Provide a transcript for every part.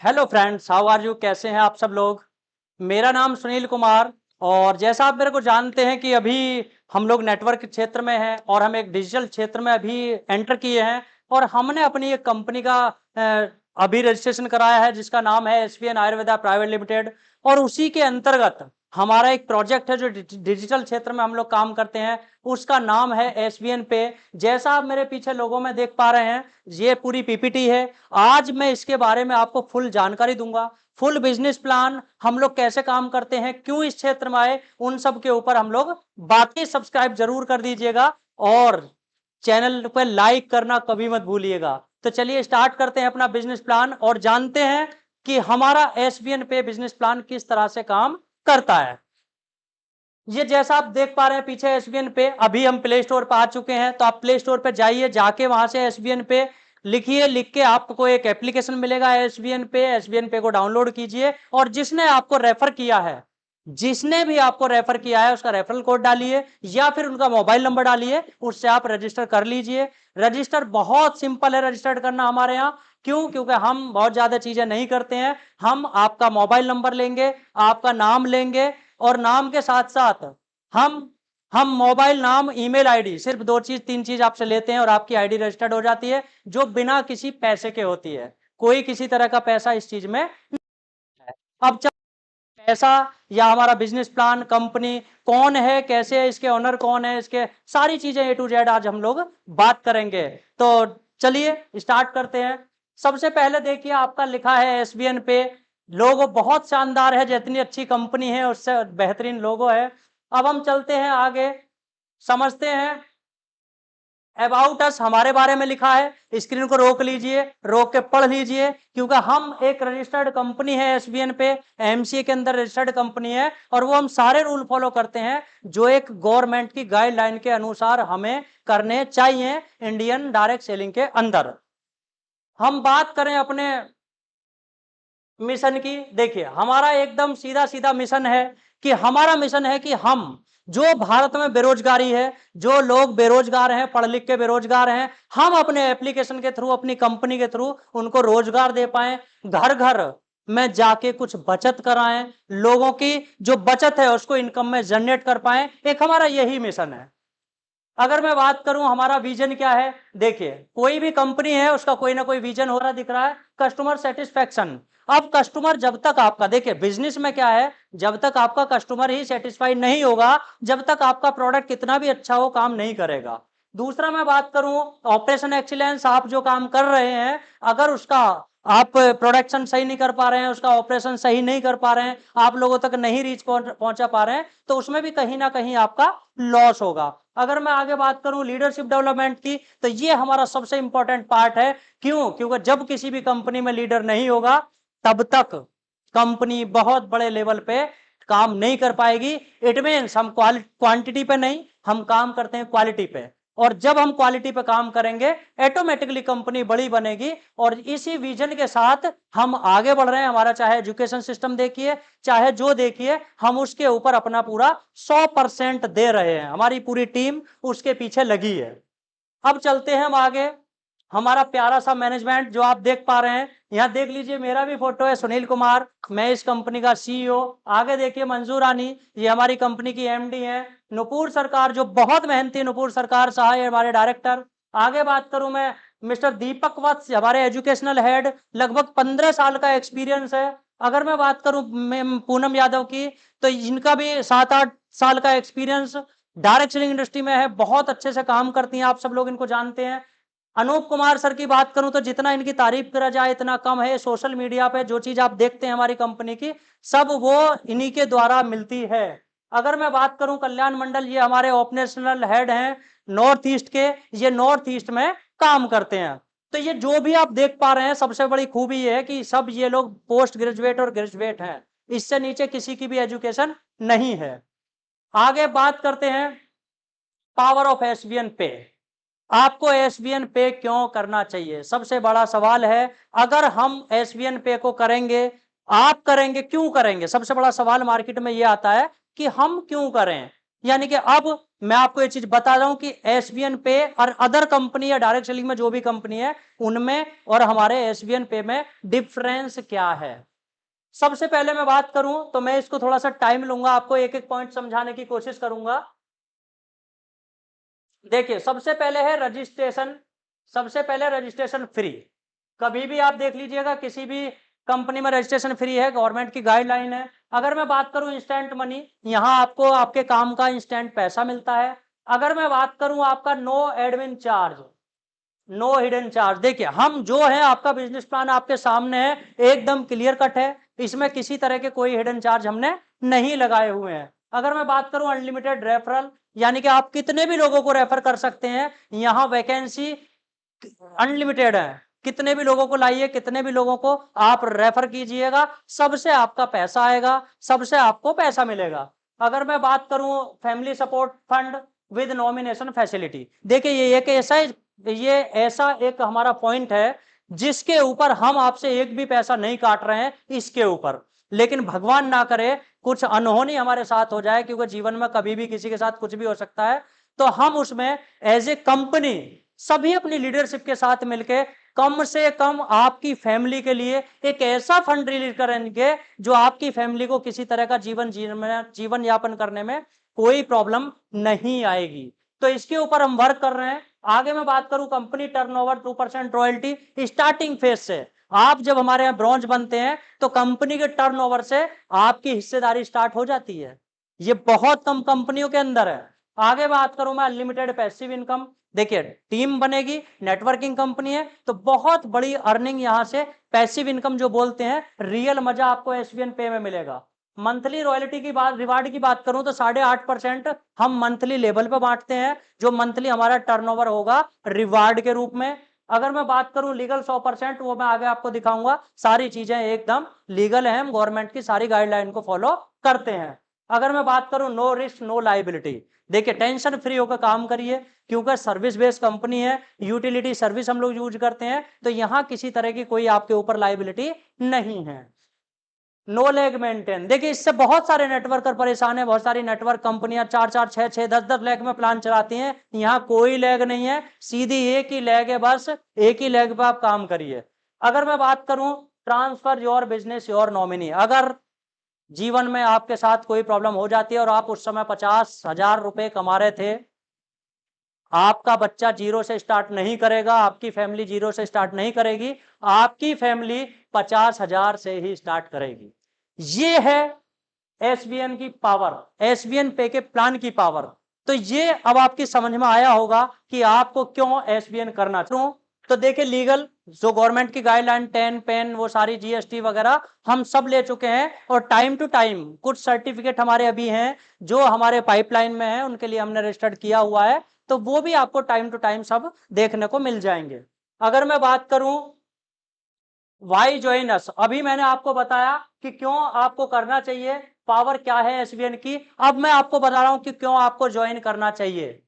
Hello friends, how are you? कैसे हैं आप सब लोग? मेरा नाम सुनील कुमार। और जैसा आप मेरे को जानते हैं कि अभी हम लोग नेटवर्क क्षेत्र में हैं और हम एक डिजिटल क्षेत्र में अभी एंटर किए हैं। और हमने अपनी एक कंपनी का अभी रजिस्ट्रेशन कराया है जिसका नाम है एसवीएन आयुर्वेदा प्राइवेट लिमिटेड। और उसी के अंतर्गत हमारा एक प्रोजेक्ट है जो डिजिटल क्षेत्र में हम लोग काम करते हैं, उसका नाम है एसवीएन पे। जैसा आप मेरे पीछे लोगों में देख पा रहे हैं, ये पूरी पीपीटी है। आज मैं इसके बारे में आपको फुल जानकारी दूंगा, फुल बिजनेस प्लान, हम लोग कैसे काम करते हैं, क्यों इस क्षेत्र में आए, उन सब के ऊपर हम लोग बातें। सब्सक्राइब जरूर कर दीजिएगा और चैनल पर लाइक करना कभी मत भूलिएगा। तो चलिए स्टार्ट करते हैं अपना बिजनेस प्लान और जानते हैं कि हमारा एसबीएन पे बिजनेस प्लान किस तरह से काम करता है। ये जैसा आप देख पा रहे हैं पीछे एसबीएन पे, अभी हम प्ले स्टोर पर आ चुके हैं। तो आप प्ले स्टोर पे जाइए, जाके वहां से एसबीएन पे लिखिए, लिख के आपको एक एप्लीकेशन मिलेगा एसबीएन पे को डाउनलोड कीजिए। और जिसने आपको रेफर किया है, जिसने भी आपको रेफर किया है उसका रेफरल कोड डालिए या फिर उनका मोबाइल नंबर डालिए, उससे आप रजिस्टर कर लीजिए। रजिस्टर बहुत सिंपल है रजिस्टर करना हमारे यहाँ। क्यों? क्योंकि हम बहुत ज्यादा चीजें नहीं करते हैं। हम आपका मोबाइल नंबर लेंगे, आपका नाम लेंगे, और नाम के साथ साथ हम हम मोबाइल, नाम, ईमेल आईडी, सिर्फ दो चीज तीन चीज आपसे लेते हैं और आपकी आईडी रजिस्टर्ड हो जाती है, जो बिना किसी पैसे के होती है। कोई किसी तरह का पैसा इस चीज में नहीं है। अब पैसा या हमारा बिजनेस प्लान, कंपनी कौन है, कैसे है, इसके ओनर कौन है, इसके सारी चीजें ए टू जेड आज हम लोग बात करेंगे। तो चलिए स्टार्ट करते हैं। सबसे पहले देखिए, आपका लिखा है एसबीएन पे। लोगो बहुत शानदार है, जितनी अच्छी कंपनी है उससे बेहतरीन लोगो है। अब हम चलते हैं आगे, समझते हैं। अबाउट अस हमारे बारे में लिखा है, स्क्रीन को रोक लीजिए, रोक के पढ़ लीजिए, क्योंकि हम एक रजिस्टर्ड कंपनी है एसबीएन पे, एमसीए के अंदर रजिस्टर्ड कंपनी है। और वो हम सारे रूल फॉलो करते हैं जो एक गवर्नमेंट की गाइडलाइन के अनुसार हमें करने चाहिए इंडियन डायरेक्ट सेलिंग के अंदर। हम बात करें अपने मिशन की, देखिए हमारा एकदम सीधा सीधा मिशन है कि हमारा मिशन है कि हम जो भारत में बेरोजगारी है, जो लोग बेरोजगार हैं, पढ़ लिख के बेरोजगार हैं, हम अपने एप्लीकेशन के थ्रू, अपनी कंपनी के थ्रू उनको रोजगार दे पाए, घर घर में जाके कुछ बचत कराएं, लोगों की जो बचत है उसको इनकम में जनरेट कर पाए। एक हमारा यही मिशन है। अगर मैं बात करूं हमारा विजन क्या है, देखिए कोई भी कंपनी है उसका कोई ना कोई विजन हो रहा दिख रहा है, कस्टमर सेटिस्फेक्शन। अब कस्टमर जब तक आपका, देखिए बिजनेस में क्या है, जब तक आपका कस्टमर ही सेटिस्फाइड नहीं होगा, जब तक आपका प्रोडक्ट कितना भी अच्छा हो काम नहीं करेगा। दूसरा मैं बात करूं ऑपरेशन एक्सीलेंस, आप जो काम कर रहे हैं अगर उसका आप प्रोडक्शन सही नहीं कर पा रहे हैं, उसका ऑपरेशन सही नहीं कर पा रहे हैं, आप लोगों तक नहीं रीच पहुंचा पा रहे हैं, तो उसमें भी कहीं ना कहीं आपका लॉस होगा। अगर मैं आगे बात करूं लीडरशिप डेवलपमेंट की, तो ये हमारा सबसे इंपॉर्टेंट पार्ट है। क्यों? क्योंकि जब किसी भी कंपनी में लीडर नहीं होगा तब तक कंपनी बहुत बड़े लेवल पे काम नहीं कर पाएगी। इट मीन्स हम क्वांटिटी पे नहीं, हम काम करते हैं क्वालिटी पे। और जब हम क्वालिटी पे काम करेंगे ऑटोमेटिकली कंपनी बड़ी बनेगी। और इसी विजन के साथ हम आगे बढ़ रहे हैं। हमारा चाहे एजुकेशन सिस्टम देखिए, चाहे जो देखिए, हम उसके ऊपर अपना पूरा 100% दे रहे हैं, हमारी पूरी टीम उसके पीछे लगी है। अब चलते हैं हम आगे। हमारा प्यारा सा मैनेजमेंट जो आप देख पा रहे हैं, यहाँ देख लीजिए, मेरा भी फोटो है, सुनील कुमार, मैं इस कंपनी का सीईओ। आगे देखिए मंजूर रानी, ये हमारी कंपनी की एमडी है। नुपुर सरकार जो बहुत मेहनती, नुपुर सरकार साहब हमारे डायरेक्टर। आगे बात करूं मैं, मिस्टर दीपक वत्स हमारे एजुकेशनल हेड, लगभग 15 साल का एक्सपीरियंस है। अगर मैं बात करूं पूनम यादव की, तो इनका भी 7-8 साल का एक्सपीरियंस डायरेक्ट सेलिंग इंडस्ट्री में है, बहुत अच्छे से काम करती हैं, आप सब लोग इनको जानते हैं। अनूप कुमार सर की बात करूं तो जितना इनकी तारीफ करा जाए इतना कम है। सोशल मीडिया पे जो चीज आप देखते हैं हमारी कंपनी की, सब वो इन्हीं के द्वारा मिलती है। अगर मैं बात करूं कल्याण मंडल, ये हमारे ऑपरेशनल हेड हैं नॉर्थ ईस्ट के, ये नॉर्थ ईस्ट में काम करते हैं। तो ये जो भी आप देख पा रहे हैं, सबसे बड़ी खूबी ये है कि सब ये लोग पोस्ट ग्रेजुएट और ग्रेजुएट हैं, इससे नीचे किसी की भी एजुकेशन नहीं है। आगे बात करते हैं पावर ऑफ एसबीएन पे। आपको एसबीएन पे क्यों करना चाहिए, सबसे बड़ा सवाल है। अगर हम एसबीएन पे को करेंगे, आप करेंगे, क्यों करेंगे, सबसे बड़ा सवाल मार्केट में ये आता है कि हम क्यों करें। यानी कि अब मैं आपको ये चीज बता रहा हूं कि एसबीएन पे और अदर कंपनी या डायरेक्ट सेलिंग में जो भी कंपनी है उनमें और हमारे एसबीएन पे में डिफरेंस क्या है। सबसे पहले मैं बात करूं तो मैं इसको थोड़ा सा टाइम लूंगा, आपको एक एक पॉइंट समझाने की कोशिश करूंगा। देखिए सबसे पहले है रजिस्ट्रेशन, सबसे पहले रजिस्ट्रेशन फ्री। कभी भी आप देख लीजिएगा किसी भी कंपनी में रजिस्ट्रेशन फ्री है, गवर्नमेंट की गाइडलाइन है। अगर मैं बात करूं इंस्टेंट मनी, यहां आपको आपके काम का इंस्टेंट पैसा मिलता है। अगर मैं बात करूं आपका no admin charge, no hidden charge, देखिए हम जो है आपका बिजनेस प्लान आपके सामने है, एकदम क्लियर कट है, इसमें किसी तरह के कोई हिडन चार्ज हमने नहीं लगाए हुए हैं। अगर मैं बात करूं अनलिमिटेड रेफरल, यानी कि आप कितने भी लोगों को रेफर कर सकते हैं, यहां वैकेंसी अनलिमिटेड है, कितने भी लोगों को लाइए, कितने भी लोगों को आप रेफर कीजिएगा, सबसे आपका पैसा आएगा, सबसे आपको पैसा मिलेगा। अगर मैं बात करूं family support fund with nomination facility, देखिए ये ऐसा एक हमारा पॉइंट है जिसके ऊपर हम आपसे एक भी पैसा नहीं काट रहे हैं इसके ऊपर। लेकिन भगवान ना करे कुछ अनहोनी हमारे साथ हो जाए, क्योंकि जीवन में कभी भी किसी के साथ कुछ भी हो सकता है, तो हम उसमें एज ए कंपनी सभी अपनी लीडरशिप के साथ मिलकर कम से कम आपकी फैमिली के लिए एक ऐसा फंड रिलीज करेंगे जो आपकी फैमिली को किसी तरह का जीवन यापन करने में कोई प्रॉब्लम नहीं आएगी। तो इसके ऊपर हम वर्क कर रहे हैं। आगे मैं बात करूं company turnover 2% royalty starting phase से, आप जब हमारे यहाँ ब्रॉन्ज बनते हैं तो कंपनी के टर्नओवर से आपकी हिस्सेदारी स्टार्ट हो जाती है, ये बहुत कम कंपनियों के अंदर है। आगे बात करूं मैं अनलिमिटेड पैसिव इनकम, देखिए टीम बनेगी, नेटवर्किंग कंपनी है तो बहुत बड़ी अर्निंग यहां से, पैसिव इनकम जो बोलते हैं, रियल मजा आपको एसबीएन पे में मिलेगा। मंथली रॉयल्टी की बात, रिवार्ड की बात करूं तो 8.5% हम मंथली लेवल पे बांटते हैं, जो मंथली हमारा टर्नओवर होगा रिवार्ड के रूप में। अगर मैं बात करूं लीगल 100%, वो मैं आगे आपको दिखाऊंगा, सारी चीजें एकदम लीगल है, हम गवर्नमेंट की सारी गाइडलाइन को फॉलो करते हैं। अगर मैं बात करूं नो रिस्क नो लाइबिलिटी, देखिए टेंशन फ्री होकर काम करिए, क्योंकि सर्विस बेस्ड कंपनी है, यूटिलिटी सर्विस हम लोग यूज करते हैं, तो यहां किसी तरह की कोई आपके ऊपर लाइबिलिटी नहीं है। नो लेग मेंटेन, देखिए इससे बहुत सारे नेटवर्कर परेशान है, बहुत सारी नेटवर्क कंपनियां 4-4 6-6 10-10 लेग में प्लान चलाती हैं, यहां कोई लेग नहीं है, सीधी एक ही लेग है, बस एक ही लेग पे आप काम करिए। अगर मैं बात करूं transfer your business your nominee, अगर जीवन में आपके साथ कोई प्रॉब्लम हो जाती है और आप उस समय 50,000 रुपए कमा रहे थे, आपका बच्चा जीरो से स्टार्ट नहीं करेगा, आपकी फैमिली जीरो से स्टार्ट नहीं करेगी, आपकी फैमिली 50,000 से ही स्टार्ट करेगी। ये है एसबीएन की पावर, एसबीएन पे के प्लान की पावर। तो ये अब आपकी समझ में आया होगा कि आपको क्यों एसबीएन करना चाहिए। तो देखिए लीगल जो गवर्नमेंट की गाइडलाइन 10 पेन वो सारी जीएसटी वगैरह हम सब ले चुके हैं, और टाइम टू टाइम कुछ सर्टिफिकेट हमारे अभी हैं जो हमारे पाइपलाइन में है, उनके लिए हमने रजिस्टर्ड किया हुआ है, तो वो भी आपको टाइम टू टाइम सब देखने को मिल जाएंगे। अगर मैं बात करूं वाई ज्वाइन अस, अभी मैंने आपको बताया कि क्यों आपको करना चाहिए, पावर क्या है एसबीएन की, अब मैं आपको बता रहा हूं कि क्यों आपको ज्वाइन करना चाहिए।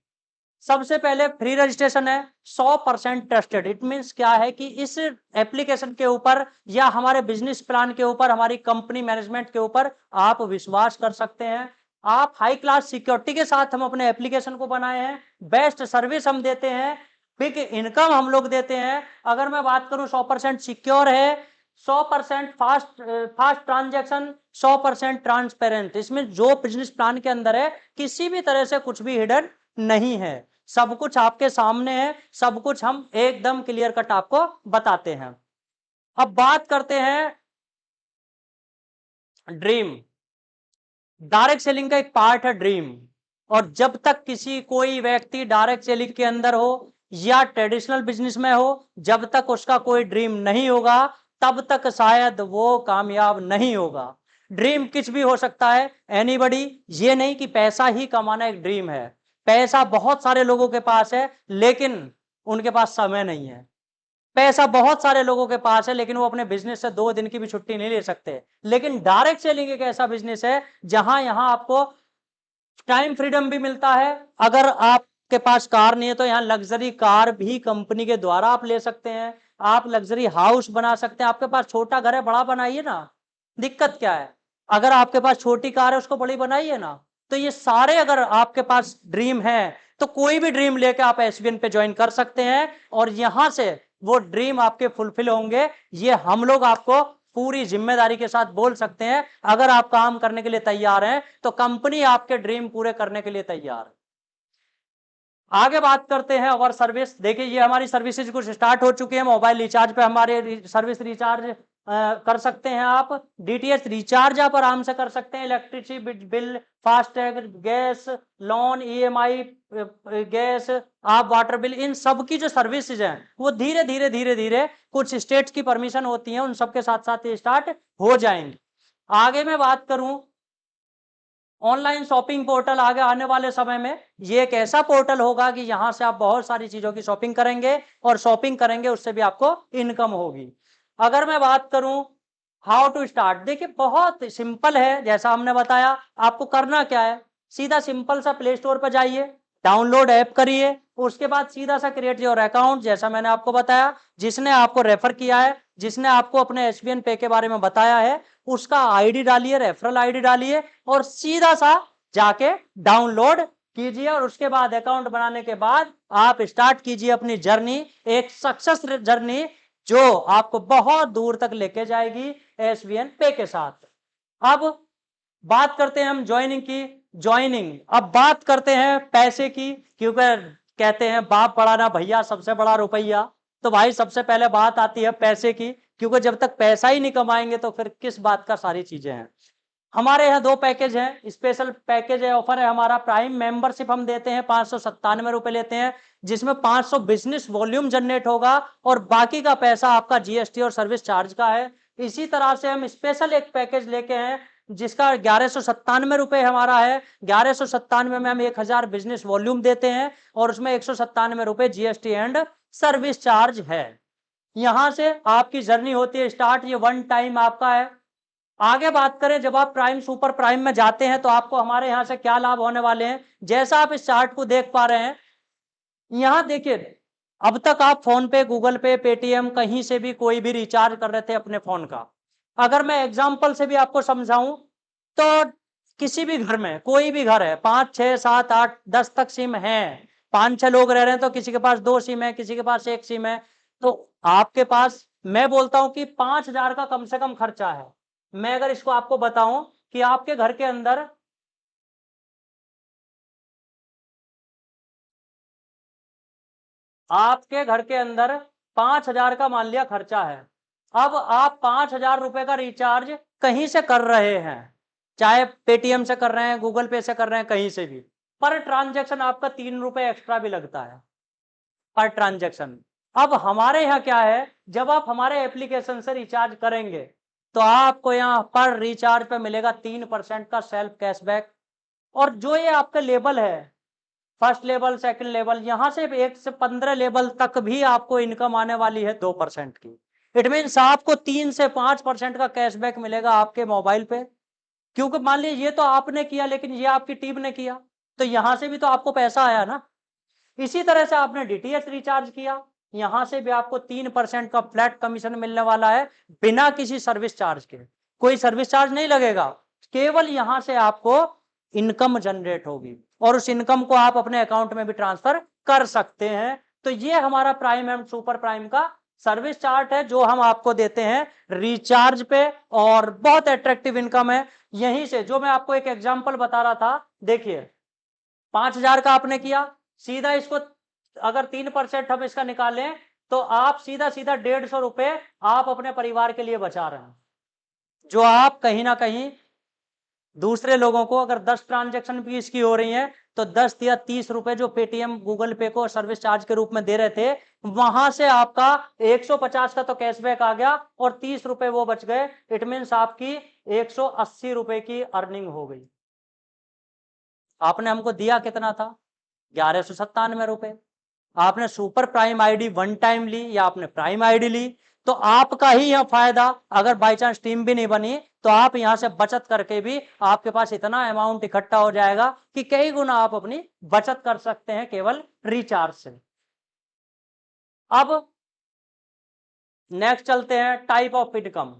सबसे पहले फ्री रजिस्ट्रेशन है, 100% ट्रस्टेड, इट मींस क्या है कि इस एप्लीकेशन के ऊपर या हमारे बिजनेस प्लान के ऊपर, हमारी कंपनी मैनेजमेंट के ऊपर आप विश्वास कर सकते हैं। आप हाई क्लास सिक्योरिटी के साथ हम अपने एप्लीकेशन को बनाए हैं, बेस्ट सर्विस हम देते हैं, बिग इनकम हम लोग देते हैं। अगर मैं बात करूं 100% सिक्योर है, 100% फास्ट ट्रांजैक्शन, 100% ट्रांसपेरेंट, इसमें जो बिजनेस प्लान के अंदर है किसी भी तरह से कुछ भी हिडन नहीं है, सब कुछ आपके सामने है, सब कुछ हम एकदम क्लियर कट आपको बताते हैं। अब बात करते हैं ड्रीम, डायरेक्ट सेलिंग का एक पार्ट है ड्रीम, और जब तक किसी कोई व्यक्ति डायरेक्ट सेलिंग के अंदर हो या ट्रेडिशनल बिजनेस में हो, जब तक उसका कोई ड्रीम नहीं होगा तब तक शायद वो कामयाब नहीं होगा। ड्रीम कुछ भी हो सकता है, एनीबॉडी, ये नहीं कि पैसा ही कमाना एक ड्रीम है, पैसा बहुत सारे लोगों के पास है लेकिन उनके पास समय नहीं है। पैसा बहुत सारे लोगों के पास है लेकिन वो अपने बिजनेस से 2 दिन की भी छुट्टी नहीं ले सकते। लेकिन डायरेक्ट सेलिंग एक ऐसा बिजनेस है जहां यहां आपको टाइम फ्रीडम भी मिलता है। अगर आपके पास कार नहीं है तो यहाँ लग्जरी कार भी कंपनी के द्वारा आप ले सकते हैं, आप लग्जरी हाउस बना सकते हैं। आपके पास छोटा घर है, बड़ा बनाइए ना, दिक्कत क्या है। अगर आपके पास छोटी कार है उसको बड़ी बनाइए ना, तो ये सारे अगर आपके पास ड्रीम है तो कोई भी ड्रीम लेके आप एसबीएन पे ज्वाइन कर सकते हैं और यहां से वो ड्रीम आपके फुलफिल होंगे। ये हम लोग आपको पूरी जिम्मेदारी के साथ बोल सकते हैं। अगर आप काम करने के लिए तैयार हैं तो कंपनी आपके ड्रीम पूरे करने के लिए तैयार है। आगे बात करते हैं और सर्विस। देखिए ये हमारी सर्विसेज कुछ स्टार्ट हो चुकी है। मोबाइल रिचार्ज पे हमारे सर्विस रिचार्ज कर सकते हैं आप। डीटीएच रिचार्ज आप आराम से कर सकते हैं। Electricity bill, FASTag, gas, loan, EMI, gas, आप वाटर बिल, इन सब की जो सर्विसेज हैं वो धीरे धीरे धीरे धीरे कुछ स्टेट्स की परमिशन होती है उन सबके साथ साथ ये स्टार्ट हो जाएंगे। आगे मैं बात करूं, ऑनलाइन शॉपिंग पोर्टल आगे आने वाले समय में ये एक ऐसा पोर्टल होगा कि यहां से आप बहुत सारी चीजों की शॉपिंग करेंगे और शॉपिंग करेंगे उससे भी आपको इनकम होगी। अगर मैं बात करूं हाउ टू स्टार्ट, देखिए बहुत सिंपल है। जैसा हमने बताया, आपको करना क्या है, सीधा सिंपल सा प्ले स्टोर पर जाइए, डाउनलोड ऐप करिए, उसके बाद सीधा सा क्रिएट योर अकाउंट, जैसा मैंने आपको बताया। जिसने आपको रेफर किया है, जिसने आपको अपने एसबीएन पे के बारे में बताया है, उसका आईडी डालिए, रेफरल आईडी डालिए और सीधा सा जाके डाउनलोड कीजिए और उसके बाद अकाउंट बनाने के बाद आप स्टार्ट कीजिए अपनी जर्नी, एक सक्सेस जर्नी जो आपको बहुत दूर तक लेके जाएगी एसबीएन पे के साथ। अब बात करते हैं हम ज्वाइनिंग की। ज्वाइनिंग, अब बात करते हैं पैसे की, क्योंकि कहते हैं बाप बड़ा ना भैया, सबसे बड़ा रुपया। तो भाई सबसे पहले बात आती है पैसे की, क्योंकि जब तक पैसा ही नहीं कमाएंगे तो फिर किस बात का सारी चीजें हैं। हमारे यहाँ दो पैकेज हैं। स्पेशल पैकेज है, ऑफर है हमारा। प्राइम मेंबरशिप हम देते हैं, 597 रुपए लेते हैं, जिसमें 500 बिजनेस वॉल्यूम जनरेट होगा और बाकी का पैसा आपका जीएसटी और सर्विस चार्ज का है। इसी तरह से हम स्पेशल एक पैकेज लेके हैं जिसका 1197 रुपए हमारा है। 1197 में हम 1000 बिजनेस वॉल्यूम देते हैं और उसमें 197 रुपए जीएसटी एंड सर्विस चार्ज है। यहां से आपकी जर्नी होती है स्टार्ट, ये वन टाइम आपका है। आगे बात करें, जब आप प्राइम सुपर प्राइम में जाते हैं तो आपको हमारे यहां से क्या लाभ होने वाले हैं, जैसा आप इस चार्ट को देख पा रहे हैं। यहां देखिए, अब तक आप फोन पे, गूगल पे, पेटीएम, कहीं से भी कोई भी रिचार्ज कर रहे थे अपने फोन का। अगर मैं एग्जांपल से भी आपको समझाऊं तो किसी भी घर में, कोई भी घर है, 5 6 7 8 10 तक सिम है, 5 6 लोग रह रहे हैं तो किसी के पास 2 सिम है, किसी के पास 1 सिम है। तो आपके पास, मैं बोलता हूं कि 5,000 का कम से कम खर्चा है। मैं अगर इसको आपको बताऊं कि आपके घर के अंदर आपके घर के अंदर 5,000 का मान लिया खर्चा है। अब आप 5,000 रुपए का रिचार्ज कहीं से कर रहे हैं, चाहे पेटीएम से कर रहे हैं, गूगल पे से कर रहे हैं, कहीं से भी, पर ट्रांजैक्शन आपका 3 रुपए एक्स्ट्रा भी लगता है पर ट्रांजैक्शन। अब हमारे यहाँ क्या है, जब आप हमारे एप्लीकेशन से रिचार्ज करेंगे तो आपको यहाँ पर रिचार्ज पे मिलेगा 3% का सेल्फ कैशबैक। और जो ये आपका लेवल है, फर्स्ट लेवल, सेकंड लेवल, यहां से 1 से 15 लेवल तक भी आपको इनकम आने वाली है 2% की। इट मीन्स आपको 3 से 5% का कैशबैक मिलेगा आपके मोबाइल पे। क्योंकि मान लीजिए ये तो आपने किया, लेकिन ये आपकी टीम ने किया, तो यहां से भी तो आपको पैसा आया ना। इसी तरह से आपने डीटीएच रिचार्ज किया, यहां से भी आपको 3% का फ्लैट कमीशन मिलने वाला है, बिना किसी सर्विस चार्ज के। कोई सर्विस चार्ज नहीं लगेगा, केवल यहां से आपको इनकम जनरेट होगी और उस इनकम को आप अपने अकाउंट में भी ट्रांसफर कर सकते हैं। तो ये हमारा प्राइम एंड सुपर प्राइम का सर्विस चार्ट है जो हम आपको देते हैं रिचार्ज पे, और बहुत अट्रैक्टिव इनकम है। यहीं से जो मैं आपको एक एग्जांपल बता रहा था, देखिए 5,000 का आपने किया, सीधा इसको अगर 3% हम इसका निकालें तो आप सीधा सीधा 150 रुपए आप अपने परिवार के लिए बचा रहे हैं, जो आप कहीं ना कहीं दूसरे लोगों को, अगर 10 ट्रांजैक्शन भी इसकी हो रही हैं तो 10 या 30 रुपए जो पेटीएम, गूगल पे को सर्विस चार्ज के रूप में दे रहे थे, वहां से आपका 150 का तो कैशबैक आ गया और 30 रुपए वो बच गए। इट मीन्स आपकी 180 रुपए की अर्निंग हो गई। आपने हमको दिया कितना था, 1197 रुपए। आपने super prime ID one time ली या आपने प्राइम आईडी ली, तो आपका ही यह फायदा। अगर बाई चांस टीम भी नहीं बनी तो आप यहां से बचत करके भी आपके पास इतना अमाउंट इकट्ठा हो जाएगा कि कई गुना आप अपनी बचत कर सकते हैं केवल रिचार्ज से। अब नेक्स्ट चलते हैं टाइप ऑफ इनकम।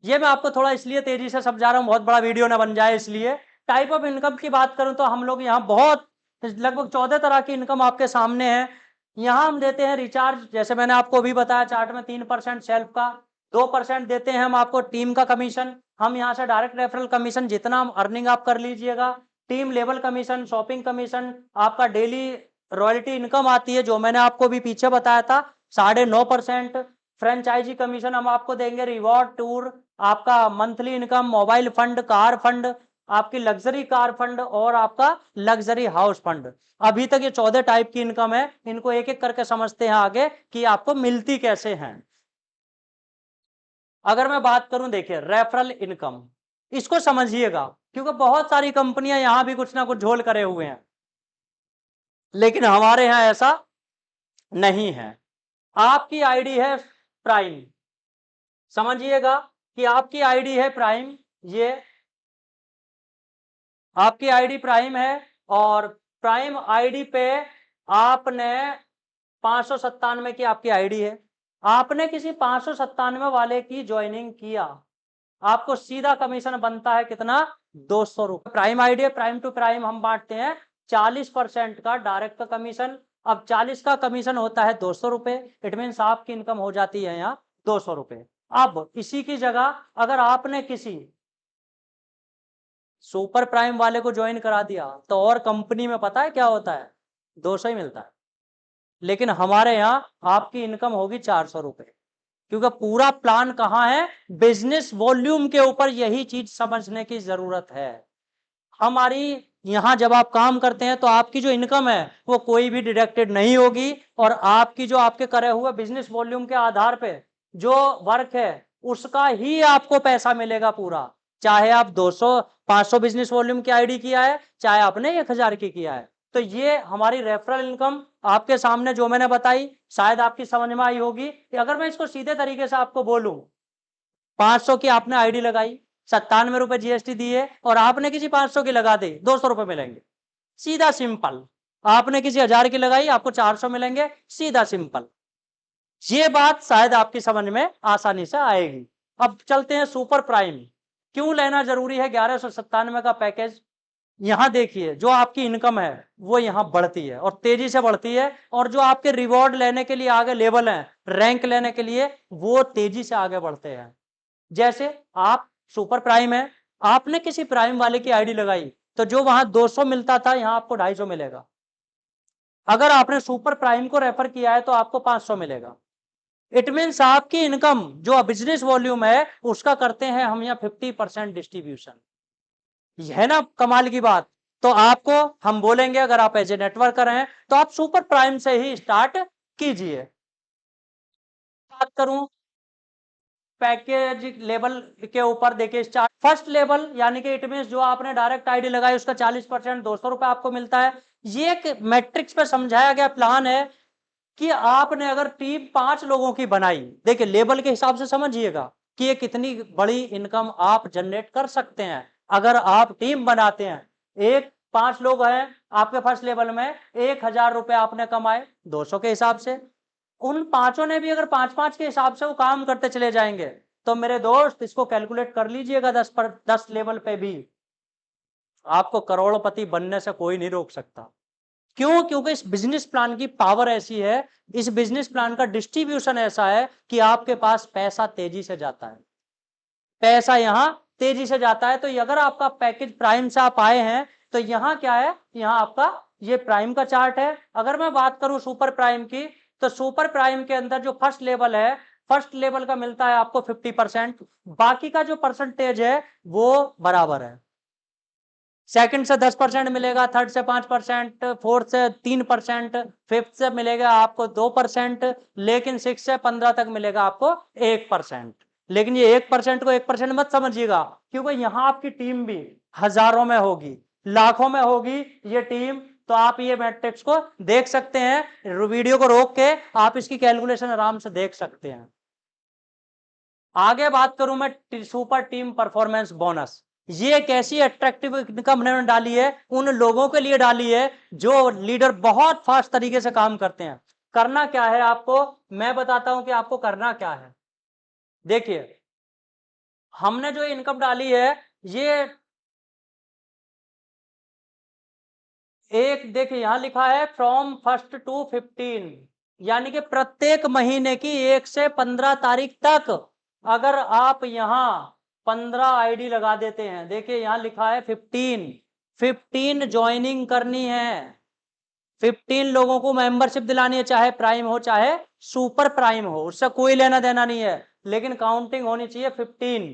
ये मैं आपको थोड़ा इसलिए तेजी से समझा रहा हूं, बहुत बड़ा वीडियो ना बन जाए इसलिए। टाइप ऑफ इनकम की बात करूं तो हम लोग यहाँ बहुत लगभग 14 तरह की इनकम आपके सामने है। यहाँ हम देते हैं रिचार्ज, जैसे मैंने आपको अभी बताया चार्ट में 3% सेल्फ का, 2% देते हैं हम आपको टीम का कमीशन। हम यहाँ से डायरेक्ट रेफरल कमीशन जितना हम अर्निंग आप कर लीजिएगा, team level commission, shopping commission, आपका डेली रॉयल्टी इनकम आती है जो मैंने आपको भी पीछे बताया था 9.5%। फ्रेंचाइजी कमीशन हम आपको देंगे, रिवॉर्ड टूर, आपका monthly income, mobile fund, car fund, आपकी लग्जरी कार फंड और आपका लग्जरी हाउस फंड। अभी तक ये 14 टाइप की इनकम है, इनको एक एक करके समझते हैं आगे कि आपको मिलती कैसे हैं। अगर मैं बात करूं, देखिए रेफरल इनकम, इसको समझिएगा क्योंकि बहुत सारी कंपनियां यहां भी कुछ ना कुछ झोल करे हुए हैं, लेकिन हमारे यहां ऐसा नहीं है। आपकी आईडी है प्राइम, समझिएगा कि आपकी आईडी है प्राइम, ये आपकी आईडी प्राइम है और प्राइम आईडी पे आपने 597 की आपकी आईडी है, आपने किसी 597 वाले की ज्वाइनिंग किया, आपको सीधा कमीशन बनता है कितना, 200 रुपए। Prime ID, prime to prime हम बांटते हैं 40% का डायरेक्ट का कमीशन। अब 40 का कमीशन होता है 200 रुपए, इट मीन आपकी इनकम हो जाती है यहाँ 200 रुपए। अब इसी की जगह अगर आपने किसी सुपर प्राइम वाले को ज्वाइन करा दिया तो और कंपनी में पता है क्या होता है, 200 ही मिलता है, लेकिन हमारे यहाँ आपकी इनकम होगी 400 रुपए, क्योंकि पूरा प्लान कहाँ है, बिजनेस वॉल्यूम के ऊपर। यही चीज समझने की जरूरत है हमारी। यहां जब आप काम करते हैं तो आपकी जो इनकम है वो कोई भी डिडक्टेड नहीं होगी, और आपकी जो आपके करे हुए बिजनेस वॉल्यूम के आधार पे जो वर्क है उसका ही आपको पैसा मिलेगा पूरा। चाहे आप 200 500 बिजनेस वॉल्यूम की आईडी किया है, चाहे आपने 1000 की किया है। तो ये हमारी रेफरल इनकम आपके सामने जो मैंने बताई, शायद आपकी समझ में आई होगी। कि अगर मैं इसको सीधे तरीके से आपको बोलूं, 500 की आपने आईडी लगाई, 97 रुपए जीएसटी दिए और आपने किसी 500 की लगा दी, 200 रुपए मिलेंगे, सीधा सिंपल। आपने किसी 1000 की लगाई, आपको 400 मिलेंगे, सीधा सिंपल। ये बात शायद आपकी समझ में आसानी से आएगी। अब चलते हैं सुपर प्राइम, क्यों लेना जरूरी है 1197 का पैकेज। यहां देखिए जो आपकी इनकम है वो यहां बढ़ती है और तेजी से बढ़ती है, और जो आपके रिवॉर्ड लेने के लिए आगे लेवल है, रैंक लेने के लिए, वो तेजी से आगे बढ़ते हैं। जैसे आप सुपर प्राइम है, आपने किसी प्राइम वाले की आईडी लगाई तो जो वहां 200 मिलता था यहां आपको 250 मिलेगा। अगर आपने सुपर प्राइम को रेफर किया है तो आपको 500 मिलेगा। इट मीन आपकी इनकम जो बिजनेस वॉल्यूम है उसका करते हैं हम यहाँ 50% डिस्ट्रीब्यूशन। यह है ना कमाल की बात। तो आपको हम बोलेंगे अगर आप एज ए नेटवर्कर हैं तो आप सुपर प्राइम से ही स्टार्ट कीजिए। बात करूं पैकेज लेवल के ऊपर, देखिए स्टार्ट फर्स्ट लेवल यानी कि इट मीन जो आपने डायरेक्ट आईडी लगाई उसका 40% 200 रुपए आपको मिलता है। ये एक मैट्रिक्स पे समझाया गया प्लान है कि आपने अगर टीम 5 लोगों की बनाई, देखिए लेवल के हिसाब से समझिएगा कि ये कितनी बड़ी इनकम आप जनरेट कर सकते हैं अगर आप टीम बनाते हैं। एक 5 लोग हैं आपके फर्स्ट लेवल में, 1000 रुपए आपने कमाए 200 के हिसाब से, उन पांचों ने भी अगर 5-5 के हिसाब से वो काम करते चले जाएंगे तो मेरे दोस्त इसको कैलकुलेट कर लीजिएगा, 10 लेवल पे भी आपको करोड़पति बनने से कोई नहीं रोक सकता। क्यों? क्योंकि इस बिजनेस प्लान की पावर ऐसी है, इस बिजनेस प्लान का डिस्ट्रीब्यूशन ऐसा है कि आपके पास पैसा तेजी से जाता है, पैसा यहां तेजी से जाता है। तो अगर आपका पैकेज प्राइम से आप आए हैं तो यहां क्या है, यहां आपका ये प्राइम का चार्ट है। अगर मैं बात करूं सुपर प्राइम की, तो सुपर प्राइम के अंदर जो फर्स्ट लेवल है, फर्स्ट लेवल का मिलता है आपको 50%, बाकी का जो परसेंटेज है वो बराबर है। सेकंड से 10% मिलेगा, थर्ड से 5%, फोर्थ से 3%, फिफ्थ से मिलेगा आपको 2%, लेकिन 6 से 15 तक मिलेगा आपको 1%। लेकिन ये 1% को 1% मत समझिएगा, क्योंकि यहां आपकी टीम भी हजारों में होगी, लाखों में होगी ये टीम। तो आप ये मैट्रिक्स को देख सकते हैं, वीडियो को रोक के आप इसकी कैलकुलेशन आराम से देख सकते हैं। आगे बात करूं मैं सुपर टीम परफॉर्मेंस बोनस, ये एक ऐसी अट्रैक्टिव इनकम हमने डाली है, उन लोगों के लिए डाली है जो लीडर बहुत फास्ट तरीके से काम करते हैं। करना क्या है आपको, मैं बताता हूं कि आपको करना क्या है। देखिए हमने जो इनकम डाली है ये एक देखिए यहां लिखा है फ्रॉम 1 to 15, यानी कि प्रत्येक महीने की 1 से 15 तारीख तक अगर आप यहां 15 आईडी लगा देते हैं, देखिए यहां लिखा है 15 ज्वाइनिंग करनी है, 15 लोगों को मेंबरशिप दिलानी है, चाहे प्राइम हो चाहे सुपर प्राइम हो, उससे कोई लेना देना नहीं है, लेकिन काउंटिंग होनी चाहिए 15।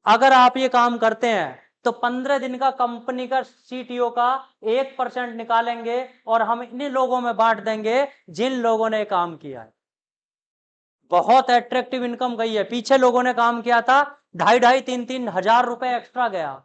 अगर आप ये काम करते हैं तो 15 दिन का कंपनी का सीटीओ का 1% निकालेंगे और हम इन्हीं लोगों में बांट देंगे जिन लोगों ने काम किया है। बहुत अट्रैक्टिव इनकम गई है। पीछे लोगों ने काम किया था, 2,500-3,000 रुपए एक्स्ट्रा गया।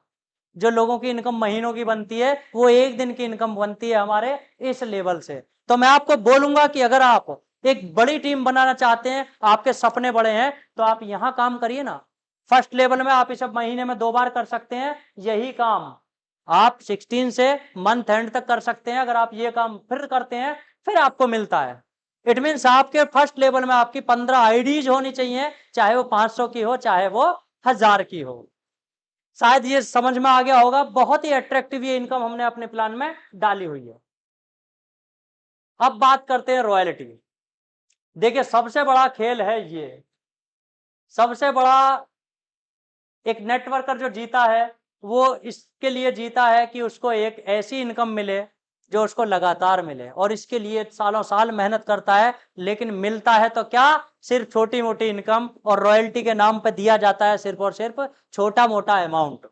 जो लोगों की इनकम महीनों की बनती है वो एक दिन की इनकम बनती है हमारे इस लेवल से। तो मैं आपको बोलूंगा कि अगर आप एक बड़ी टीम बनाना चाहते हैं, आपके सपने बड़े हैं, तो आप यहां काम करिए ना। फर्स्ट लेवल में आप इसे महीने में 2 बार कर सकते हैं, यही काम आप 16 से मंथ एंड तक कर सकते हैं। अगर आप ये काम फिर करते हैं फिर आपको मिलता है। इट मीन्स आपके फर्स्ट लेवल में आपकी 15 आईडीज होनी चाहिए, चाहे वो 500 की हो चाहे वो 1000 की हो। शायद ये समझ में आ गया होगा। बहुत ही अट्रैक्टिव ये इनकम हमने अपने प्लान में डाली हुई है। अब बात करते हैं रॉयल्टी। देखिए सबसे बड़ा खेल है ये, सबसे बड़ा एक नेटवर्कर जो जीता है वो इसके लिए जीता है कि उसको एक ऐसी इनकम मिले जो उसको लगातार मिले, और इसके लिए सालों साल मेहनत करता है, लेकिन मिलता है तो क्या, सिर्फ छोटी मोटी इनकम, और रॉयल्टी के नाम पे दिया जाता है सिर्फ और सिर्फ छोटा मोटा अमाउंट।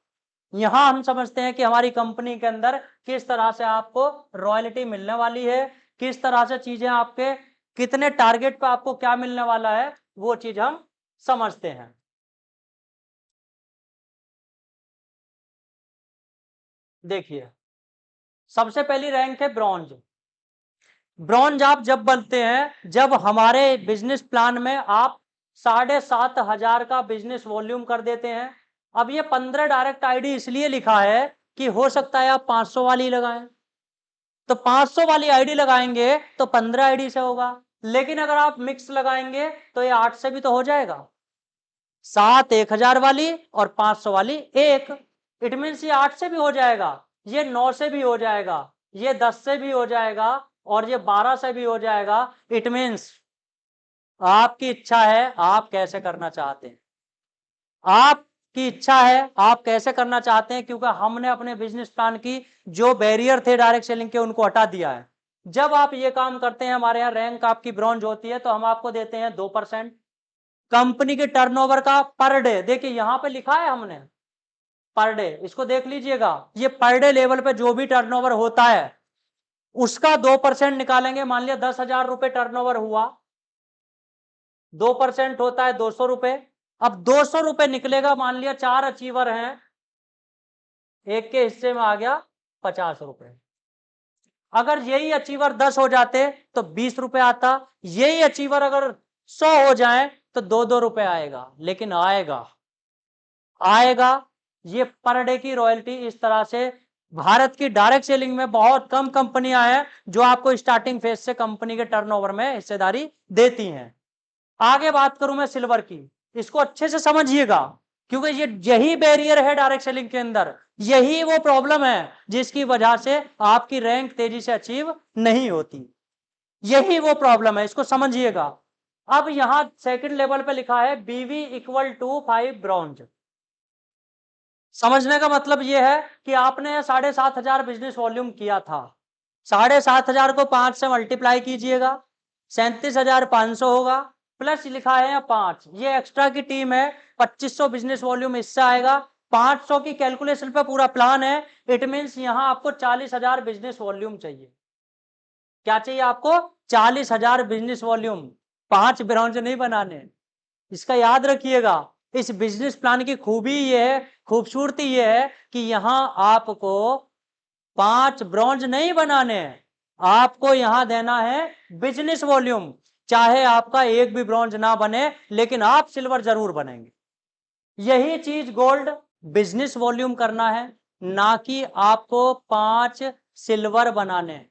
यहां हम समझते हैं कि हमारी कंपनी के अंदर किस तरह से आपको रॉयल्टी मिलने वाली है, किस तरह से चीजें आपके कितने टारगेट पे आपको क्या मिलने वाला है, वो चीज हम समझते हैं। देखिए सबसे पहली रैंक है ब्रॉन्ज। ब्रॉन्ज आप जब बनते हैं जब हमारे बिजनेस प्लान में आप 7,500 का बिजनेस वॉल्यूम कर देते हैं। अब ये 15 डायरेक्ट आईडी इसलिए लिखा है कि हो सकता है आप 500 वाली लगाएं, तो 500 वाली आईडी लगाएंगे तो 15 आईडी से होगा, लेकिन अगर आप मिक्स लगाएंगे तो ये 8 से भी तो हो जाएगा। 7 1000 वाली और 500 वाली एक, इट मीन्स ये 8 से भी हो जाएगा, ये 9 से भी हो जाएगा, ये 10 से भी हो जाएगा, और ये 12 से भी हो जाएगा। इट मीन्स आपकी इच्छा है आप कैसे करना चाहते हैं, आपकी इच्छा है आप कैसे करना चाहते हैं, क्योंकि हमने अपने बिजनेस प्लान की जो बैरियर थे डायरेक्ट सेलिंग के उनको हटा दिया है। जब आप ये काम करते हैं, हमारे यहाँ रैंक आपकी ब्रॉन्ज होती है, तो हम आपको देते हैं 2% कंपनी के टर्नओवर का पर डे। देखिए यहां पे लिखा है हमने पर डे, इसको देख लीजिएगा, ये पर डे लेवल पे जो भी टर्नओवर होता है उसका 2% निकालेंगे। मान लिया 10,000 रुपए टर्नओवर हुआ, 2% होता है 200 रुपए। अब 200 रुपए निकलेगा, मान लिया 4 अचीवर हैं, एक के हिस्से में आ गया 50 रुपए। अगर यही अचीवर 10 हो जाते तो 20 रुपए आता, यही अचीवर अगर 100 हो जाए तो 2-2 रुपए आएगा, लेकिन आएगा आएगा। ये पर डे की रॉयल्टी इस तरह से भारत की डायरेक्ट सेलिंग में बहुत कम कंपनियां हैं जो आपको स्टार्टिंग फेज से कंपनी के टर्नओवर में हिस्सेदारी देती हैं। आगे बात करूं मैं सिल्वर की, इसको अच्छे से समझिएगा, क्योंकि ये यही बैरियर है डायरेक्ट सेलिंग के अंदर, यही वो प्रॉब्लम है जिसकी वजह से आपकी रैंक तेजी से अचीव नहीं होती, यही वो प्रॉब्लम है, इसको समझिएगा। अब यहां सेकंड लेवल पे लिखा है BV = 5 ब्रॉन्ज। समझने का मतलब यह है कि आपने 7,500 बिजनेस वॉल्यूम किया था, 7,500 को 5 से मल्टीप्लाई कीजिएगा, 37,500 होगा, प्लस लिखा है 5, ये एक्स्ट्रा की टीम है, 2500 बिजनेस वॉल्यूम इससे आएगा, 500 की कैलकुलेशन पे पूरा प्लान है। इट मीन्स यहां आपको 40,000 बिजनेस वॉल्यूम चाहिए। क्या चाहिए आपको? 40,000 बिजनेस वॉल्यूम। 5 ब्रांच नहीं बनाने, इसका याद रखिएगा। इस बिजनेस प्लान की खूबी ये है, खूबसूरती ये है कि यहां आपको 5 ब्रॉन्ज नहीं बनाने, आपको यहां देना है बिजनेस वॉल्यूम। चाहे आपका एक भी ब्रॉन्ज ना बने, लेकिन आप सिल्वर जरूर बनेंगे। यही चीज गोल्ड बिजनेस वॉल्यूम करना है, ना कि आपको 5 सिल्वर बनाने।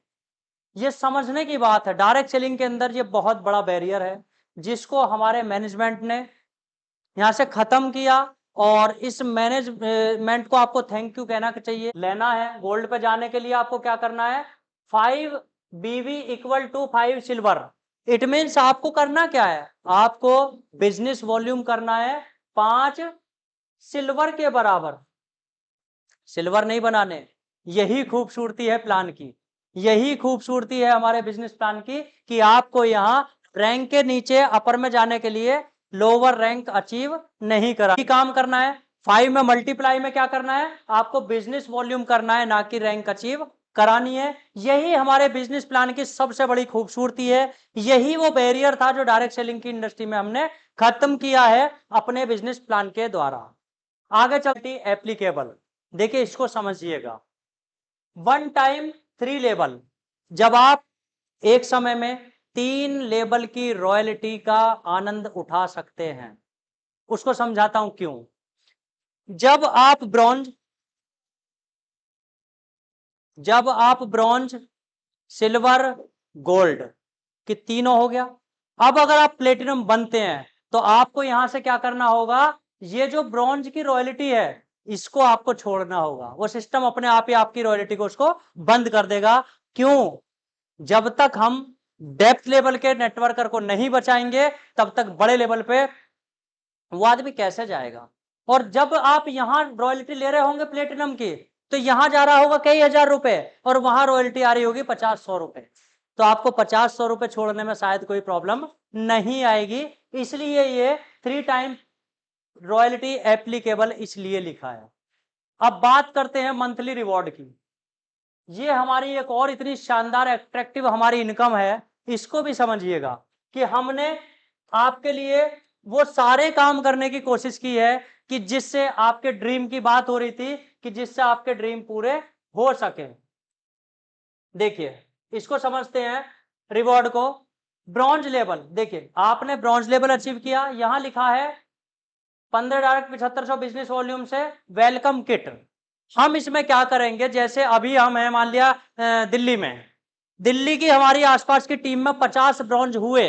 ये समझने की बात है, डायरेक्ट सेलिंग के अंदर ये बहुत बड़ा बैरियर है जिसको हमारे मैनेजमेंट ने यहां से खत्म किया, और इस मैनेजमेंट को आपको थैंक यू कहना चाहिए। लेना है गोल्ड पे जाने के लिए आपको क्या करना है? 5 BV equal to 5 silver. It means आपको करना क्या है, आपको बिजनेस वॉल्यूम करना है 5 सिल्वर के बराबर। सिल्वर नहीं बनाने, यही खूबसूरती है प्लान की, यही खूबसूरती है हमारे बिजनेस प्लान की कि आपको यहाँ रैंक के नीचे अपर में जाने के लिए लोअर रैंक अचीव नहीं करा काम करना है। 5 में मल्टीप्लाई में क्या करना है, आपको बिजनेस वॉल्यूम करना है, ना कि रैंक अचीव करानी है। यही हमारे बिजनेस प्लान की सबसे बड़ी खूबसूरती है, यही वो बैरियर था जो डायरेक्ट सेलिंग की इंडस्ट्री में हमने खत्म किया है अपने बिजनेस प्लान के द्वारा। आगे चलती एप्लीकेबल, देखिए इसको समझिएगा। 1 टाइम 3 लेबल, जब आप एक समय में 3 लेबल की रॉयल्टी का आनंद उठा सकते हैं, उसको समझाता हूं क्यों। जब आप ब्रॉन्ज सिल्वर गोल्ड कि तीनों हो गया, अब अगर आप प्लेटिनम बनते हैं तो आपको यहां से क्या करना होगा, ये जो ब्रॉन्ज की रॉयल्टी है इसको आपको छोड़ना होगा, वो सिस्टम अपने आप ही आपकी रॉयल्टी को उसको बंद कर देगा। क्यों, जब तक हम डेप्थ लेवल के नेटवर्कर को नहीं बचाएंगे तब तक बड़े लेवल पे वो आदमी कैसे जाएगा। और जब आप यहां रॉयल्टी ले रहे होंगे प्लेटिनम की, तो यहां जा रहा होगा कई हजार रुपए और वहां रॉयल्टी आ रही होगी 50-100 रुपए, तो आपको 50-100 रुपए छोड़ने में शायद कोई प्रॉब्लम नहीं आएगी। इसलिए ये 3 टाइम रॉयल्टी एप्लीकेबल इसलिए लिखा है। अब बात करते हैं मंथली रिवॉर्ड की। ये हमारी एक और इतनी शानदार अट्रैक्टिव हमारी इनकम है, इसको भी समझिएगा कि हमने आपके लिए वो सारे काम करने की कोशिश की है कि जिससे आपके ड्रीम की बात हो रही थी कि जिससे आपके ड्रीम पूरे हो सके। देखिए इसको समझते हैं रिवॉर्ड को। ब्रॉन्ज लेवल, देखिए आपने ब्रॉन्ज लेवल अचीव किया, यहां लिखा है 15 डायरेक्ट 7500 बिजनेस वॉल्यूम से वेलकम किट। हम इसमें क्या करेंगे, जैसे अभी हम हैं मान लिया दिल्ली में, दिल्ली की हमारी आसपास की टीम में 50 ब्रॉन्ज हुए,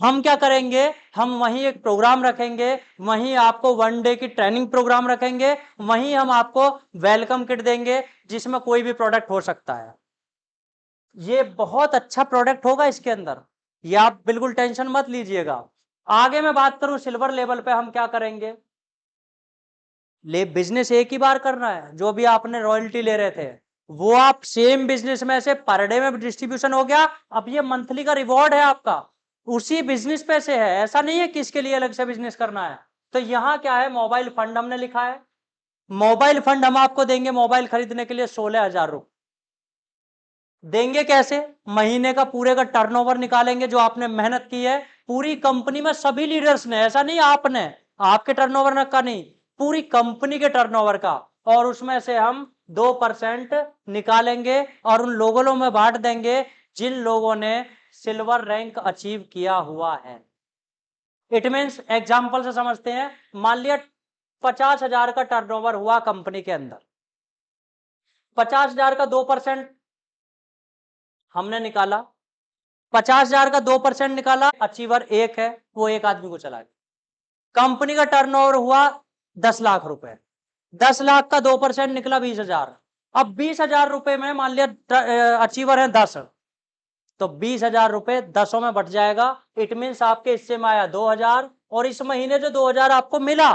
हम क्या करेंगे, हम वहीं एक प्रोग्राम रखेंगे, वहीं आपको 1 डे की ट्रेनिंग प्रोग्राम रखेंगे, वहीं हम आपको वेलकम किट देंगे जिसमें कोई भी प्रोडक्ट हो सकता है। ये बहुत अच्छा प्रोडक्ट होगा इसके अंदर, ये आप बिल्कुल टेंशन मत लीजिएगा। आगे मैं बात करूं सिल्वर लेवल पे हम क्या करेंगे, ले बिजनेस एक ही बार करना है, जो भी आपने रॉयल्टी ले रहे थे वो आप सेम बिजनेस में से पर डे में डिस्ट्रीब्यूशन हो गया, अब ये मंथली का रिवॉर्ड है आपका उसी बिजनेस पे से है, ऐसा नहीं है कि इसके लिए अलग से बिजनेस करना है। तो यहाँ क्या है, मोबाइल फंड हमने लिखा है, मोबाइल फंड हम आपको देंगे मोबाइल खरीदने के लिए 16,000 रुपए। देंगे कैसे, महीने का पूरे का टर्नओवर निकालेंगे जो आपने मेहनत की है पूरी कंपनी में सभी लीडर्स ने, ऐसा नहीं आपने आपके टर्नओवर का नहीं, पूरी कंपनी के टर्नओवर का, और उसमें से हम 2% निकालेंगे और उन लोगों में बांट देंगे जिन लोगों ने सिल्वर रैंक अचीव किया हुआ है। इट मीन्स एग्जाम्पल से समझते हैं, मान लिया 50,000 का टर्नओवर हुआ कंपनी के अंदर, 50,000 का 2% हमने निकाला, 50,000 का 2% निकाला, अचीवर एक है वो एक आदमी को चला गया। कंपनी का टर्नओवर हुआ 10 लाख रुपए, 10 लाख का 2% निकला 20,000। अब 20,000 रुपए में मान लिया अचीवर है 10, तो 20,000 रुपए 10 में बट जाएगा। इट मीन्स आपके हिस्से में आया 2,000 और इस महीने जो 2,000 आपको मिला,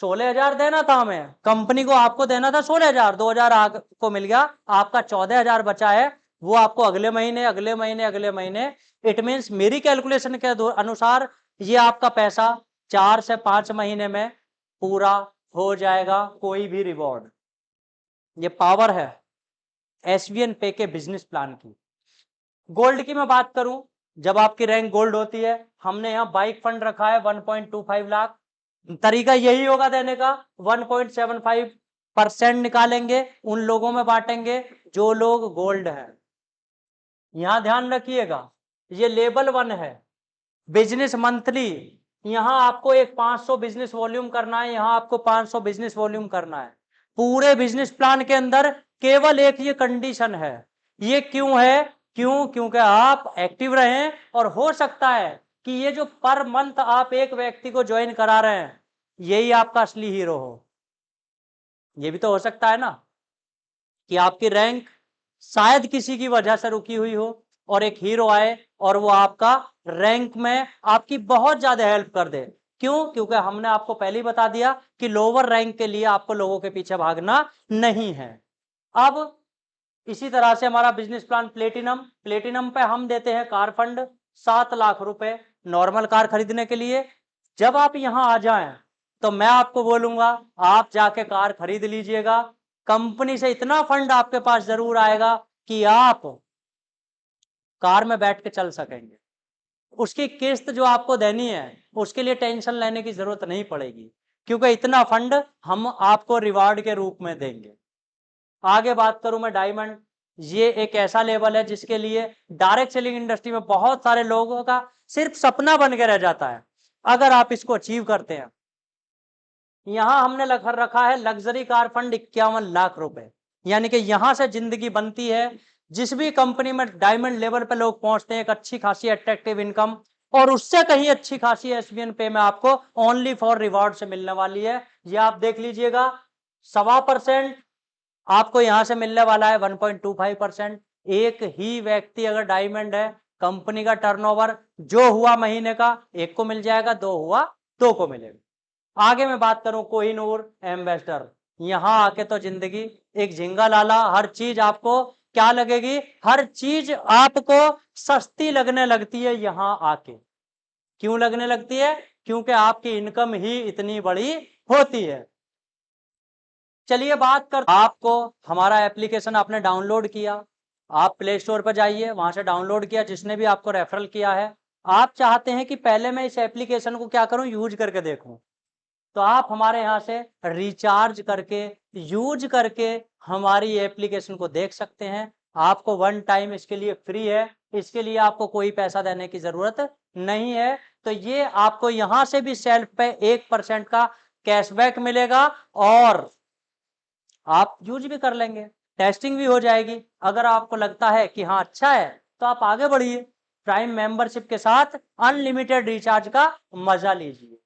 16,000 देना था हमें कंपनी को, आपको देना था 16,000, 2,000 आपको मिल गया, आपका 14,000 बचा है, वो आपको अगले महीने अगले महीने अगले महीने, इट मीन्स मेरी कैलकुलेशन के अनुसार ये आपका पैसा 4 से 5 महीने में पूरा हो जाएगा कोई भी रिवॉर्ड। ये पावर है एसवीएन पे के बिजनेस प्लान की। गोल्ड की मैं बात करूं, जब आपकी रैंक गोल्ड होती है, हमने यहाँ बाइक फंड रखा है 1.25 लाख, तरीका यही होगा देने का, 1.75% निकालेंगे उन लोगों में बांटेंगे जो लोग गोल्ड है। यहां ध्यान रखिएगा ये लेवल 1 है, बिजनेस मंथली, यहां आपको एक 500 बिजनेस वॉल्यूम करना है, यहां आपको 500 बिजनेस वॉल्यूम करना है। पूरे बिजनेस प्लान के अंदर केवल एक ये कंडीशन है, ये क्यों है, क्योंकि आप एक्टिव रहें और हो सकता है कि ये जो पर मंथ आप एक व्यक्ति को ज्वाइन करा रहे हैं यही आपका असली हीरो हो। ये भी तो हो सकता है ना कि आपकी रैंक शायद किसी की वजह से रुकी हुई हो और एक हीरो आए और वो आपका रैंक में आपकी बहुत ज्यादा हेल्प कर दे। क्यों? क्योंकि हमने आपको पहले ही बता दिया कि लोअर रैंक के लिए आपको लोगों के पीछे भागना नहीं है। अब इसी तरह से हमारा बिजनेस प्लान प्लेटिनम, प्लेटिनम पे हम देते हैं कार फंड 7 लाख रुपए नॉर्मल कार खरीदने के लिए। जब आप यहां आ जाएं तो मैं आपको बोलूंगा आप जाके कार खरीद लीजिएगा। कंपनी से इतना फंड आपके पास जरूर आएगा कि आप कार में बैठ के चल सकेंगे। उसकी किस्त जो आपको देनी है उसके लिए टेंशन लेने की जरूरत नहीं पड़ेगी, क्योंकि इतना फंड हम आपको रिवार्ड के रूप में देंगे। आगे बात करूं मैं डायमंड, ये एक ऐसा लेवल है जिसके लिए डायरेक्ट सेलिंग इंडस्ट्री में बहुत सारे लोगों का सिर्फ सपना बन के रह जाता है अगर आप इसको अचीव करते हैं। यहां हमने रखा है लग्जरी कार फंड 51 लाख रुपए, यानी कि यहां से जिंदगी बनती है। जिस भी कंपनी में डायमंड लेवल पे लोग पहुंचते हैं एक अच्छी खासी अट्रैक्टिव इनकम, और उससे कहीं अच्छी खासी एसबीएन पे में आपको ओनली फॉर रिवॉर्ड से मिलने वाली है। ये आप देख लीजिएगा, 1.25% आपको यहां से मिलने वाला है 1.25%। एक ही व्यक्ति अगर डायमंड है, कंपनी का टर्नओवर जो हुआ महीने का एक को मिल जाएगा, दो हुआ दो को मिलेगा। आगे मैं बात करूं कोहिनूर एम्बेसडर, यहां आके तो जिंदगी एक झिंगा लाला, हर चीज आपको क्या लगेगी, हर चीज आपको सस्ती लगने लगती है यहां आके। क्यों लगने लगती है? क्योंकि आपकी इनकम ही इतनी बड़ी होती है। चलिए बात कर, आपको हमारा एप्लीकेशन आपने डाउनलोड किया, आप प्ले स्टोर पर जाइए, वहां से डाउनलोड किया, जिसने भी आपको रेफरल किया है, आप चाहते हैं कि पहले मैं इस एप्लीकेशन को क्या करूं, यूज करके देखूं, तो आप हमारे यहाँ से रिचार्ज करके यूज करके हमारी एप्लीकेशन को देख सकते हैं। आपको वन टाइम इसके लिए फ्री है, इसके लिए आपको कोई पैसा देने की जरूरत नहीं है। तो ये आपको यहाँ से भी सेल्फ पे 1% का कैशबैक मिलेगा और आप यूज भी कर लेंगे, टेस्टिंग भी हो जाएगी। अगर आपको लगता है कि हाँ अच्छा है तो आप आगे बढ़िए, प्राइम मेंबरशिप के साथ अनलिमिटेड रिचार्ज का मजा लीजिए।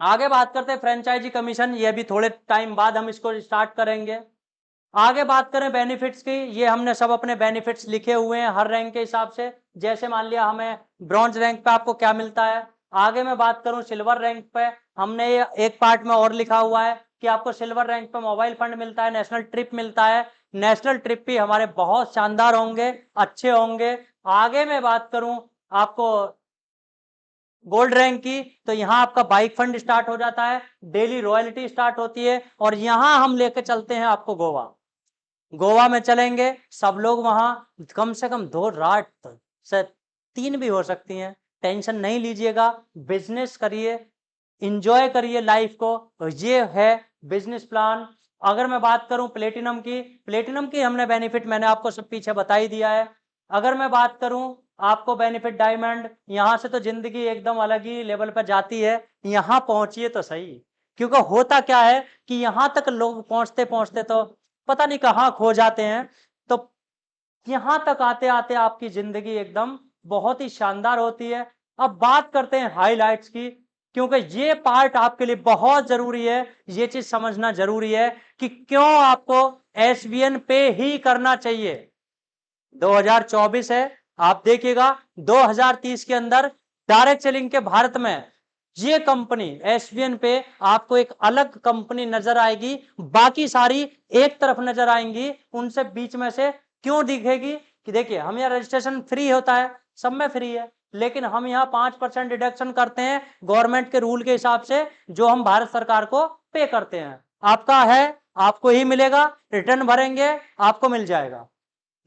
आगे बात करते हैं फ्रेंचाइजी कमीशन, ये भी थोड़े टाइम बाद हम इसको स्टार्ट करेंगे। आगे बात करें बेनिफिट्स की, ये हमने सब अपने बेनिफिट्स लिखे हुए हैं हर रैंक के हिसाब से। जैसे मान लिया हमें ब्रॉन्ज रैंक पे आपको क्या मिलता है। आगे मैं बात करूं सिल्वर रैंक पे, हमने ये एक पार्ट में और लिखा हुआ है कि आपको सिल्वर रैंक पे मोबाइल फंड मिलता है, नेशनल ट्रिप मिलता है। नेशनल ट्रिप भी हमारे बहुत शानदार होंगे, अच्छे होंगे। आगे मैं बात करूं आपको गोल्ड रैंक की, तो यहां आपका बाइक फंड स्टार्ट हो जाता है, डेली रॉयल्टी स्टार्ट होती है, और यहां हम लेके चलते हैं आपको गोवा। गोवा में चलेंगे सब लोग, वहां कम से कम 2 रात से 3 भी हो सकती हैं। टेंशन नहीं लीजिएगा, बिजनेस करिए, इंजॉय करिए लाइफ को, ये है बिजनेस प्लान। अगर मैं बात करूं प्लेटिनम की, प्लेटिनम की हमने बेनिफिट मैंने आपको सब पीछे बता ही दिया है। अगर मैं बात करूं आपको बेनिफिट डायमंड, यहां से तो जिंदगी एकदम अलग ही लेवल पर जाती है। यहां पहुंचिए तो सही, क्योंकि होता क्या है कि यहां तक लोग पहुंचते पहुंचते तो पता नहीं कहाँ खो जाते हैं। तो यहां तक आते आते आपकी जिंदगी एकदम बहुत ही शानदार होती है। अब बात करते हैं हाइलाइट्स की, क्योंकि ये पार्ट आपके लिए बहुत जरूरी है, ये चीज समझना जरूरी है कि क्यों आपको एसबीएन पे ही करना चाहिए। 2024 है, आप देखिएगा 2030 के अंदर डायरेक्ट सेलिंग के भारत में ये कंपनी एसबीएन पे आपको एक अलग कंपनी नजर आएगी, बाकी सारी एक तरफ नजर आएंगी, उनसे बीच में से क्यों दिखेगी कि देखिए हम यहाँ रजिस्ट्रेशन फ्री होता है, सब में फ्री है, लेकिन हम यहाँ 5% डिडक्शन करते हैं गवर्नमेंट के रूल के हिसाब से, जो हम भारत सरकार को पे करते हैं। आपका है, आपको ही मिलेगा, रिटर्न भरेंगे आपको मिल जाएगा।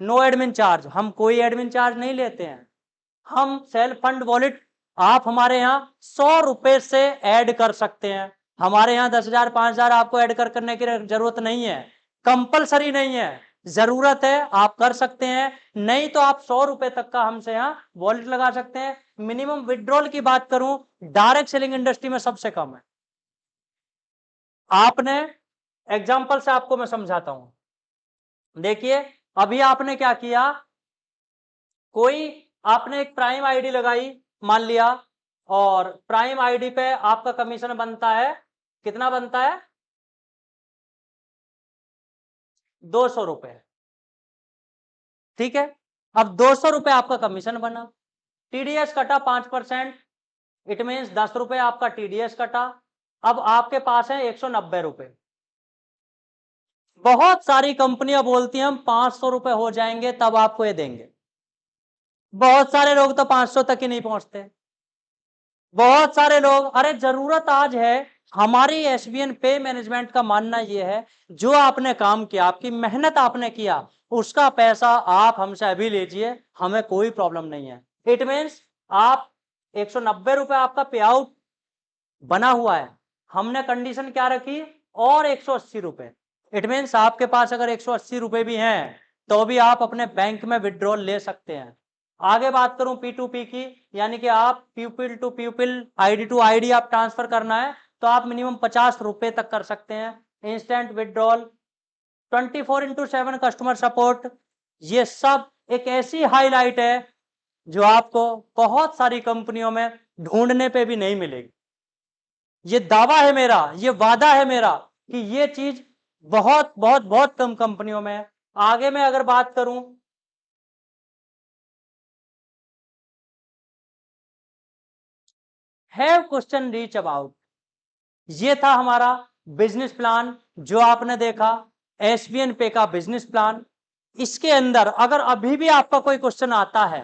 नो एडमिन चार्ज, हम कोई एडमिन चार्ज नहीं लेते हैं। हम सेल्फ फंड वॉलेट आप हमारे यहाँ 100 रुपए से ऐड कर सकते हैं। हमारे यहाँ 10,000 5,000 आपको ऐड करने की जरूरत नहीं है, कंपलसरी नहीं है, जरूरत है आप कर सकते हैं, नहीं तो आप 100 रुपए तक का हमसे यहाँ वॉलेट लगा सकते हैं। मिनिमम विड्रॉल की बात करूं डायरेक्ट सेलिंग इंडस्ट्री में सबसे कम है। आपने एग्जाम्पल से आपको मैं समझाता हूं, देखिए अभी आपने क्या किया, कोई आपने एक प्राइम आईडी लगाई मान लिया, और प्राइम आईडी पे आपका कमीशन बनता है, कितना बनता है, 200 रुपए। ठीक है, अब 200 रुपए आपका कमीशन बना, टीडीएस कटा 5%, इट मीन्स 10 रुपए आपका टीडीएस कटा। अब आपके पास है 190 रुपए। बहुत सारी कंपनियां बोलती हैं हम 500 रुपए हो जाएंगे तब आपको ये देंगे। बहुत सारे लोग तो 500 तक ही नहीं पहुंचते। बहुत सारे लोग, अरे जरूरत आज है, हमारी एसबीएन पे मैनेजमेंट का मानना यह है, जो आपने काम किया, आपकी मेहनत आपने किया, उसका पैसा आप हमसे अभी लीजिए, हमें कोई प्रॉब्लम नहीं है। इट मीन्स आप 190 रुपए आपका पे आउट बना हुआ है, हमने कंडीशन क्या रखी, और 180 रुपए। इट मीन्स आपके पास अगर 180 रुपए भी हैं तो भी आप अपने बैंक में विड्रॉल ले सकते हैं। आगे बात करूं P2P की, यानी कि आप people to people, ID to ID आप ट्रांसफर करना है तो आप मिनिमम 50 रुपए तक कर सकते हैं। इंस्टेंट विड्रॉल, 24/7 कस्टमर सपोर्ट, ये सब एक ऐसी हाईलाइट है जो आपको बहुत सारी कंपनियों में ढूंढने पे भी नहीं मिलेगी। ये दावा है मेरा, ये वादा है मेरा कि ये चीज बहुत बहुत बहुत कम कंपनियों में है। आगे मैं अगर बात करूं, हैव क्वेश्चन रीच अबाउट, ये था हमारा बिजनेस प्लान जो आपने देखा, एसबीएन पे का बिजनेस प्लान। इसके अंदर अगर अभी भी आपका कोई क्वेश्चन आता है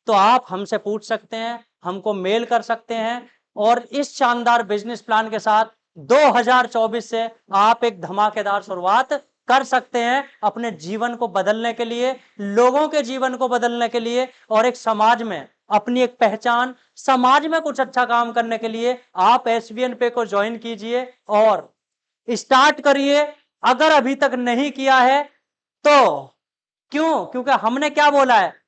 तो आप हमसे पूछ सकते हैं, हमको मेल कर सकते हैं, और इस शानदार बिजनेस प्लान के साथ 2024 से आप एक धमाकेदार शुरुआत कर सकते हैं अपने जीवन को बदलने के लिए, लोगों के जीवन को बदलने के लिए, और एक समाज में अपनी एक पहचान, समाज में कुछ अच्छा काम करने के लिए आप एसबीएन पे को ज्वाइन कीजिए और स्टार्ट करिए। अगर अभी तक नहीं किया है तो क्यों, क्योंकि हमने क्या बोला है,